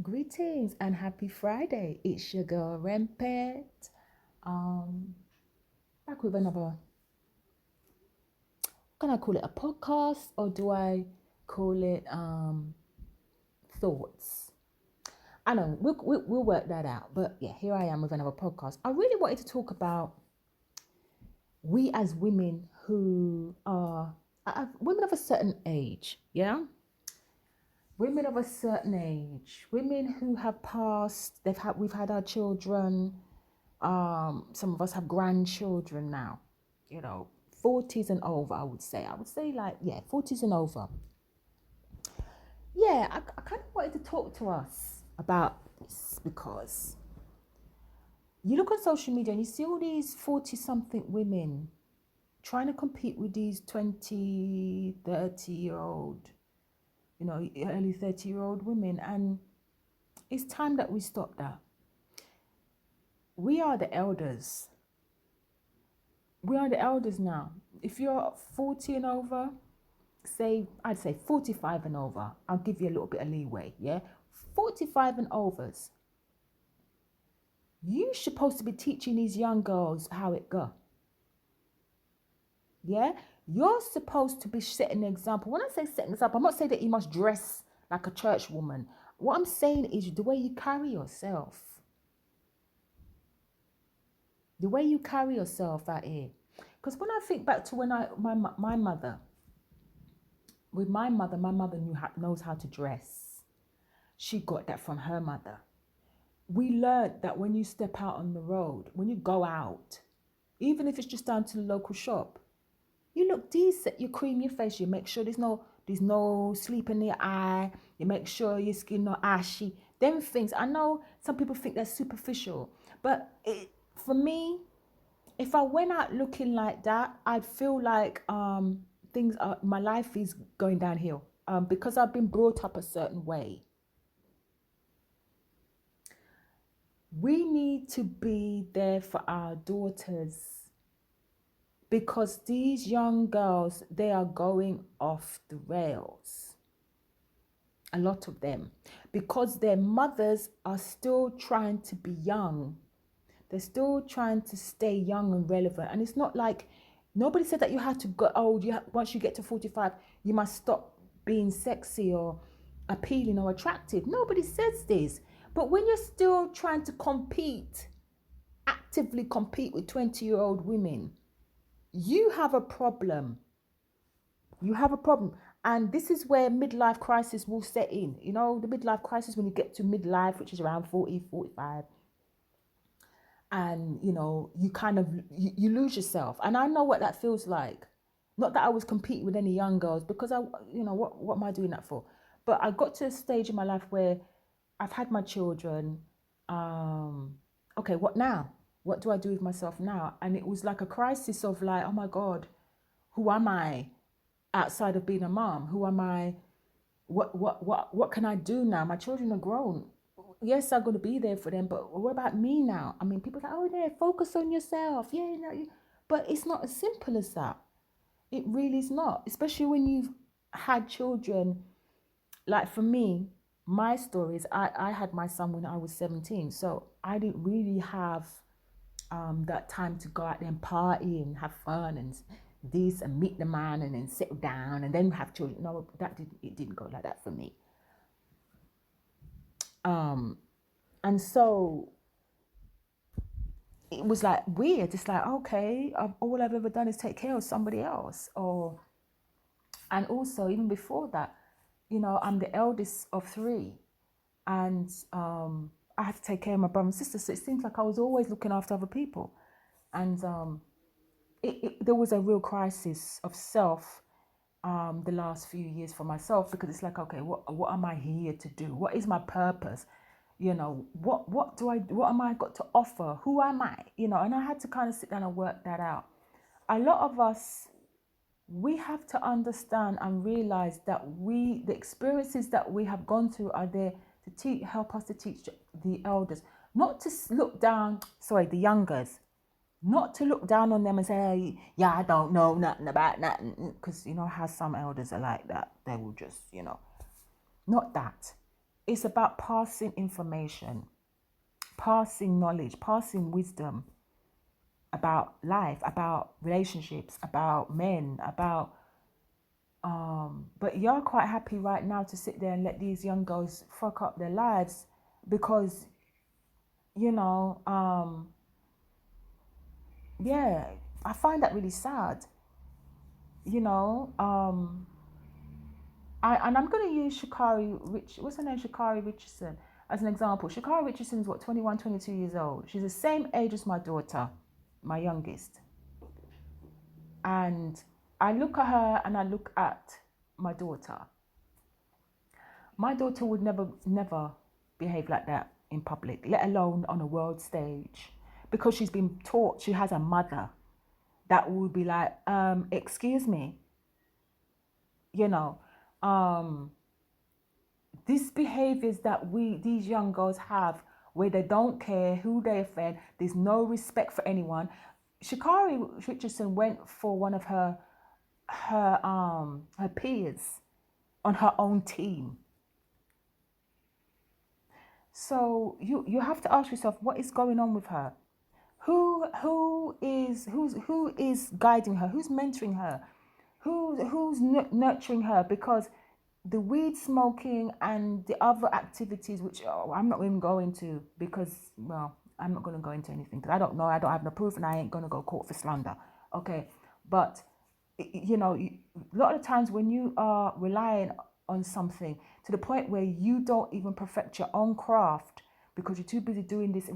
Greetings and happy Friday. It's your girl Rempet. Um, Back with another. Can I call it a podcast or do I call it thoughts? I know we'll work that out. But yeah, here I am with another podcast. I really wanted to talk about we as women who are women of a certain age. Yeah, women of a certain age, women who have passed. We've had our children. Some of us have grandchildren now, you know, 40s and over, I would say like, yeah, 40s and over. Yeah, I kind of wanted to talk to us about this because you look on social media and you see all these 40 something women trying to compete with these 20, 30-year old, early 30-year-old women. And it's time that we stop that. We are the elders. We are the elders now. If you're 40 and over, I'd say 45 and over, I'll give you a little bit of leeway, yeah? 45 and overs, you're supposed to be teaching these young girls how it go, yeah? You're supposed to be setting an example. When I say setting an example, I'm not saying that you must dress like a church woman. What I'm saying is the way you carry yourself. The way you carry yourself out here. Because when I think back to when my mother, my mother knows how to dress. She got that from her mother. We learned that when you step out on the road, when you go out, even if it's just down to the local shop, you look decent, you cream your face, you make sure there's no sleep in your eye, you make sure your skin not ashy. Them things, I know some people think that's superficial, but for me, if I went out looking like that, I'd feel like my life is going downhill because I've been brought up a certain way. We need to be there for our daughters because these young girls, they are going off the rails. A lot of them, because their mothers are still trying to be young. They're still trying to stay young and relevant. And it's not like nobody said that you had to go old. Once you get to 45, you must stop being sexy or appealing or attractive. Nobody says this. But when you're still trying to actively compete with 20-year-old women, you have a problem. You have a problem. And this is where midlife crisis will set in. You know, the midlife crisis when you get to midlife, which is around 40, 45. And, you kind of, you lose yourself. And I know what that feels like. Not that I was competing with any young girls because what am I doing that for? But I got to a stage in my life where I've had my children. Okay, what now? What do I do with myself now? And it was like a crisis of like, oh my God, who am I outside of being a mom? Who am I? What can I do now? My children are grown. Yes, I'm going to be there for them, but what about me now? I mean, people are like, oh, yeah, focus on yourself. Yeah, but it's not as simple as that. It really is not, especially when you've had children. Like for me, my story is I had my son when I was 17. So I didn't really have that time to go out there and party and have fun and this and meet the man and then settle down and then have children. No, it didn't go like that for me. And so it was like weird. It's like, okay, all I've ever done is take care of somebody else. And also even before that, I'm the eldest of three, and I had to take care of my brother and sister. So it seems like I was always looking after other people, and there was a real crisis of self the last few years for myself, because it's like, okay, what am I here to do? What is my purpose? What am I got to offer? Who am I? And I had to kind of sit down and work that out. A lot of us, we have to understand and realize that the experiences that we have gone through are there to help us to teach the elders, not to look down, sorry, the youngers, not to look down on them and say, hey, yeah, I don't know nothing about nothing, because how some elders are like that. They will just, not that. It's about passing information, passing knowledge, passing wisdom about life, about relationships, about men, about but you're quite happy right now to sit there and let these young girls fuck up their lives because, you know, yeah, I find that really sad. You know, and I'm gonna use what's her name, Shakari Richardson, as an example. Shakari Richardson's what, 21, 22 years old. She's the same age as my daughter, my youngest. And I look at her and I look at my daughter. My daughter would never behave like that in public, let alone on a world stage, because she's been taught, she has a mother that would be like, excuse me, you know, these behaviors that these young girls have, where they don't care who they offend, there's no respect for anyone. Shakari Richardson went for one of her peers on her own team. So you have to ask yourself, what is going on with her? Who is guiding her? Who's mentoring her? Who's nurturing her? Because the weed smoking and the other activities, which I'm not even going to, because, well, I'm not going to go into anything because I don't know, I don't have no proof, and I ain't going to go court for slander. Okay, but you know, a lot of times when you are relying on something to the point where you don't even perfect your own craft because you're too busy doing this,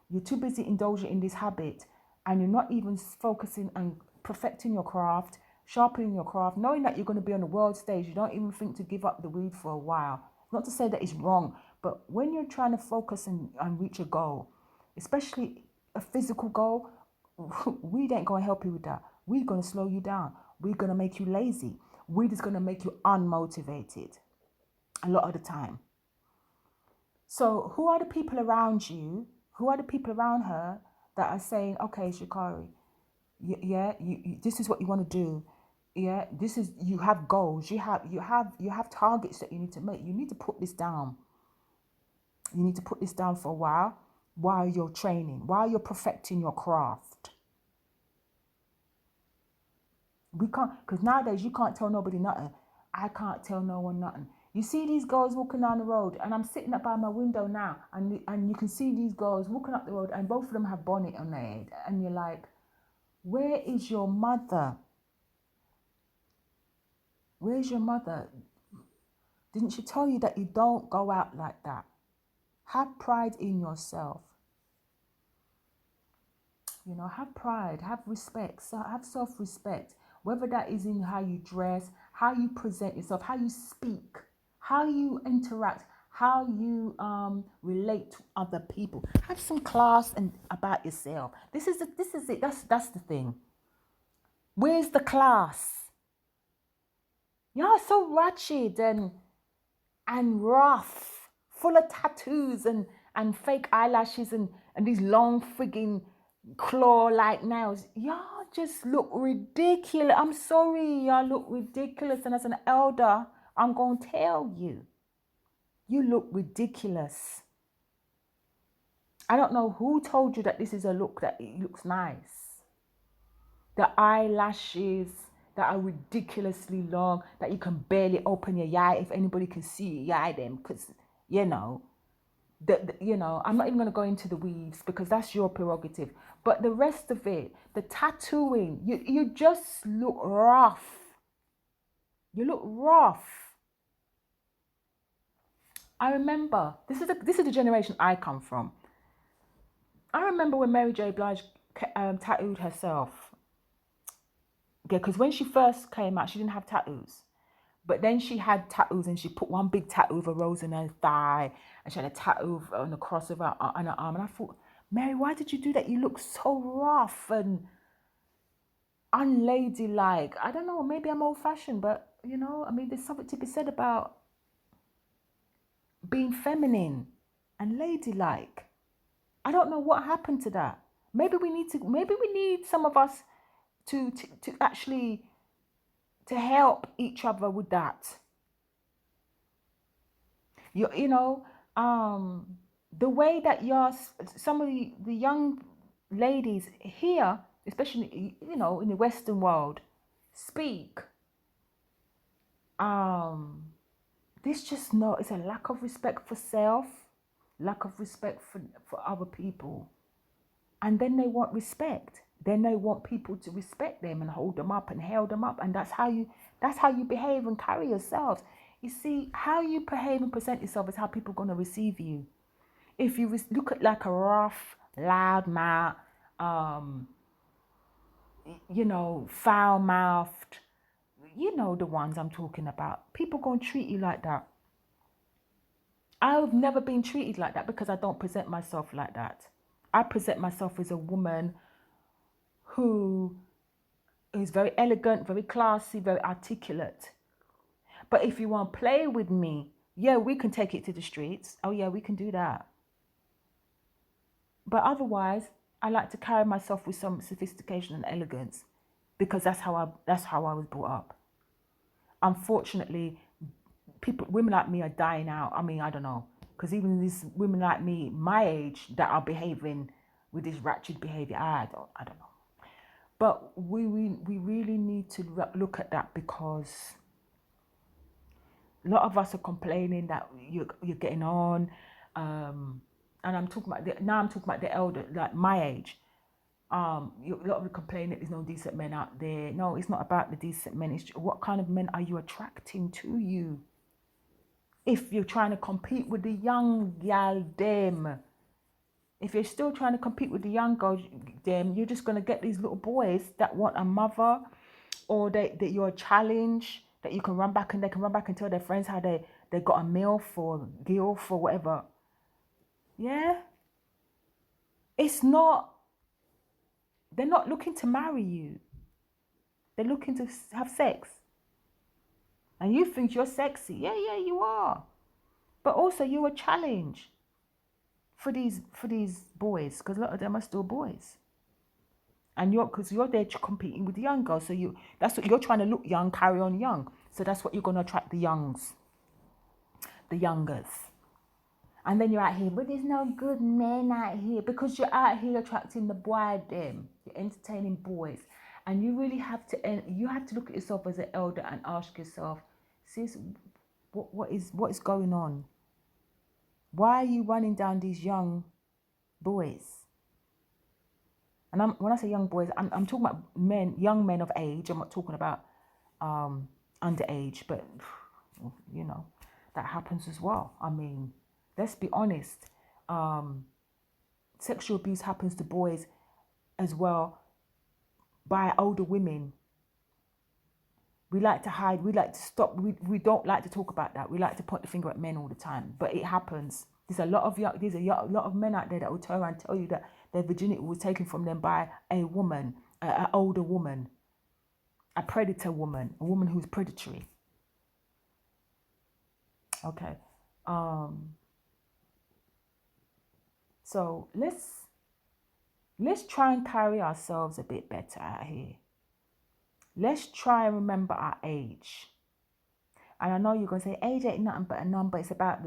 you're too busy indulging in this habit, and you're not even focusing on perfecting your craft, sharpening your craft, knowing that you're going to be on the world stage. You don't even think to give up the weed for a while. Not to say that it's wrong, but when you're trying to focus and reach a goal, especially a physical goal, weed ain't going to help you with that. Weed going to slow you down. Weed going to make you lazy. Weed is going to make you unmotivated a lot of the time. So who are the people around you? Who are the people around her that are saying, okay, Shikari, yeah, you this is what you want to do. Yeah, this is, you have goals. You have targets that you need to make. You need to put this down. You need to put this down for a while you're training, while you're perfecting your craft. We can't, because nowadays you can't tell nobody nothing. I can't tell no one nothing. You see these girls walking down the road, and I'm sitting up by my window now, and you can see these girls walking up the road, and both of them have bonnet on their head, and you're like, where is your mother? Where's your mother? Didn't she tell you that you don't go out like that? Have pride in yourself. You know, have pride, have respect, have self-respect, whether that is in how you dress, how you present yourself, how you speak, how you interact, how you relate to other people. Have some class and about yourself. This is it. That's the thing. Where's the class? You're so ratchet and rough, full of tattoos and fake eyelashes and these long frigging claw-like nails. Y'all just look ridiculous. I'm sorry, y'all look ridiculous. And as an elder, I'm going to tell you, you look ridiculous. I don't know who told you that this is a look that it looks nice. The eyelashes that are ridiculously long, that you can barely open your eye if anybody can see your eye them, because, you know, I'm not even going to go into the weaves because that's your prerogative. But the rest of it, the tattooing, you just look rough. You look rough. I remember, this is the generation I come from. I remember when Mary J. Blige tattooed herself. Yeah, because when she first came out, she didn't have tattoos. But then she had tattoos, and she put one big tattoo of a rose in her thigh, and she had a tattoo on the cross of her on her arm. And I thought, Mary, why did you do that? You look so rough and unladylike. I don't know, maybe I'm old-fashioned, but you know, I mean, there's something to be said about being feminine and ladylike. I don't know what happened to that. Maybe we need some of us to actually to help each other with that. You know, the way that some of the young ladies here, especially, in the Western world, speak, um, this just no, it's a lack of respect for self, lack of respect for other people. And then they want respect. Then they want people to respect them and hold them up and hail them up. And that's how you behave and carry yourselves. You see, how you behave and present yourself is how people are going to receive you. If you look at like a rough, loud mouth, foul mouthed, the ones I'm talking about, people going to treat you like that. I've never been treated like that because I don't present myself like that. I present myself as a woman who is very elegant, very classy, very articulate. But if you want to play with me, yeah, we can take it to the streets. Oh yeah, we can do that. But otherwise, I like to carry myself with some sophistication and elegance because that's how I was brought up. Unfortunately, women like me are dying out. I mean, I don't know, because even these women like me, my age, that are behaving with this ratchet behavior, I don't know. But we really need to look at that, because a lot of us are complaining that you're getting on, and I'm talking about the elder, like my age. A lot of them complain that there's no decent men out there. No, it's not about the decent men. It's what kind of men are you attracting to you? If you're trying to compete with the young gal them, if you're still trying to compete with the young girls them, you're just gonna get these little boys that want a mother, or that you're a challenge that you can run back, and they can run back and tell their friends how they got a MILF or GILF or whatever. Yeah, it's not. They're not looking to marry you. They're looking to have sex. And you think you're sexy. Yeah, you are. But also you're a challenge for these boys, because a lot of them are still boys. And you're there competing with the young girls. So that's what you're trying to look young, carry on young. So that's what you're gonna attract, the youngers. And then you're out here, but there's no good men out here, because you're out here attracting the boy them. You're entertaining boys. And you really have to look at yourself as an elder and ask yourself, sis, what is going on? Why are you running down these young boys? And when I say young boys, I'm talking about young men of age. I'm not talking about underage, but that happens as well. I mean, let's be honest. Sexual abuse happens to boys as well by older women. We like to hide. We like to stop. We don't like to talk about that. We like to point the finger at men all the time, but it happens. There's a lot of men out there that will turn around and tell you that their virginity was taken from them by a woman, an older woman, a predator woman, a woman who's predatory. Okay. So let's try and carry ourselves a bit better out here. Let's try and remember our age. And I know you're gonna say age ain't nothing but a number. It's about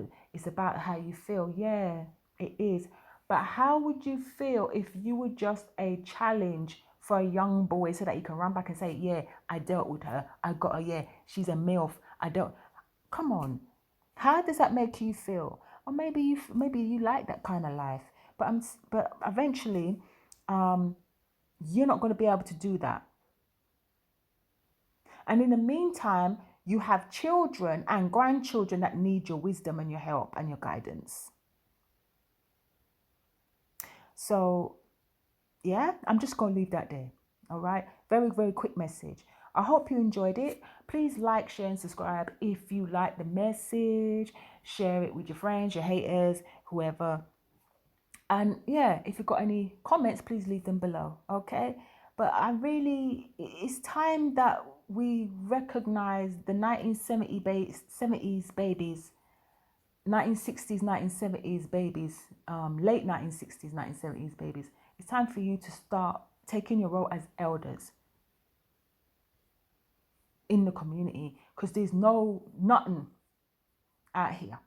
how you feel. Yeah, it is. But how would you feel if you were just a challenge for a young boy, so that you can run back and say, yeah, I dealt with her. I got her. Yeah, she's a MILF. Come on. How does that make you feel? Or maybe you like that kind of life. But eventually, you're not going to be able to do that. And in the meantime, you have children and grandchildren that need your wisdom and your help and your guidance. So, yeah, I'm just going to leave that there. All right. Very, very quick message. I hope you enjoyed it. Please like, share, and subscribe if you like the message. Share it with your friends, your haters, whoever. And yeah, if you've got any comments, please leave them below. Okay. But it's time that we recognize the 1970s babies, 1960s, 1970s babies, late 1960s, 1970s babies. It's time for you to start taking your role as elders in the community, because there's nothing out here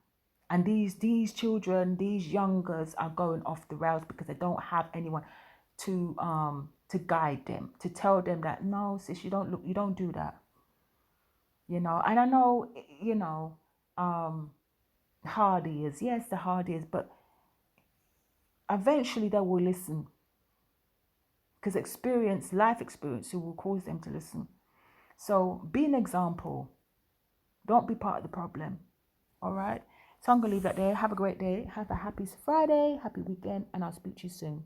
And these children, these youngers are going off the rails because they don't have anyone to guide them, to tell them that no, sis, you don't do that. And I know, hard is, yes, the hard is, but eventually they will listen, because life experience will cause them to listen. So be an example. Don't be part of the problem. All right. So I'm gonna leave that there. Have a great day. Have a happy Friday, happy weekend, and I'll speak to you soon.